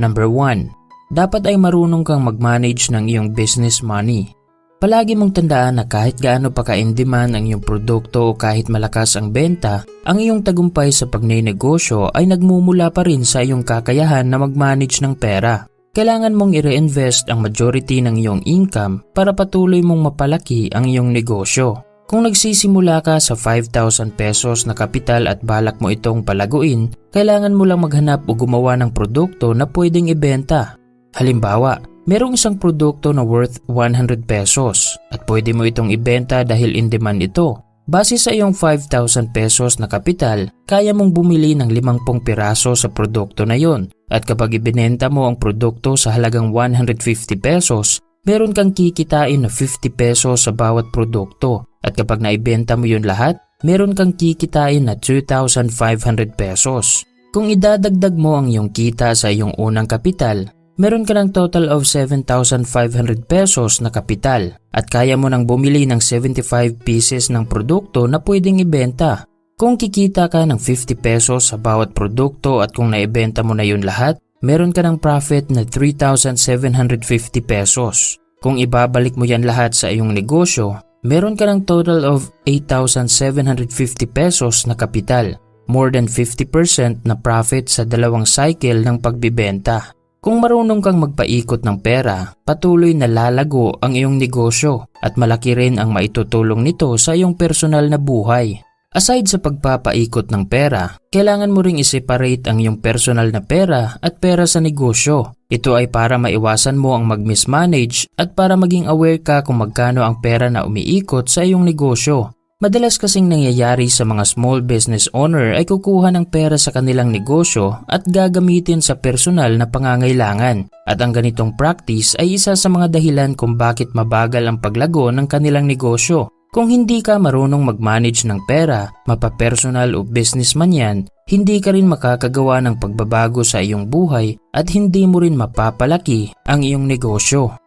Number 1. Dapat ay marunong kang mag-manage ng iyong business money. Palagi mong tandaan na kahit gaano pa ka-in-demand ang iyong produkto o kahit malakas ang benta, ang iyong tagumpay sa pagnenegosyo ay nagmumula pa rin sa iyong kakayahan na mag-manage ng pera. Kailangan mong i-reinvest ang majority ng iyong income para patuloy mong mapalaki ang iyong negosyo. Kung nagsisimula ka sa 5,000 pesos na kapital at balak mo itong palaguin, kailangan mo lang maghanap o gumawa ng produkto na pwedeng ibenta. Halimbawa, merong isang produkto na worth 100 pesos at pwede mo itong ibenta dahil in demand ito. Base sa iyong 5,000 pesos na kapital, kaya mong bumili ng 50 piraso sa produkto na yon. At kapag ibinenta mo ang produkto sa halagang 150 pesos, meron kang kikitain na 50 pesos sa bawat produkto. At kapag naibenta mo yun lahat, meron kang kikitain na 2,500 pesos. Kung idadagdag mo ang iyong kita sa iyong unang kapital, meron ka ng total of 7,500 pesos na kapital at kaya mo nang bumili ng 75 pieces ng produkto na pwedeng ibenta. Kung kikita ka ng 50 pesos sa bawat produkto at kung naibenta mo na yun lahat, meron ka ng profit na 3,750 pesos. Kung ibabalik mo yan lahat sa iyong negosyo, meron ka ng total of 8,750 pesos na kapital, more than 50% na profit sa dalawang cycle ng pagbibenta. Kung marunong kang magpaikot ng pera, patuloy na lalago ang iyong negosyo at malaki rin ang maitutulong nito sa iyong personal na buhay. Aside sa pagpapaikot ng pera, kailangan mo ring i-separate ang iyong personal na pera at pera sa negosyo. Ito ay para maiwasan mo ang mag-mismanage at para maging aware ka kung magkano ang pera na umiikot sa iyong negosyo. Madalas kasing nangyayari sa mga small business owner ay kukuha ng pera sa kanilang negosyo at gagamitin sa personal na pangangailangan. At ang ganitong practice ay isa sa mga dahilan kung bakit mabagal ang paglago ng kanilang negosyo. Kung hindi ka marunong mag-manage ng pera, mapapersonal o business man yan, hindi ka rin makakagawa ng pagbabago sa iyong buhay at hindi mo rin mapapalaki ang iyong negosyo.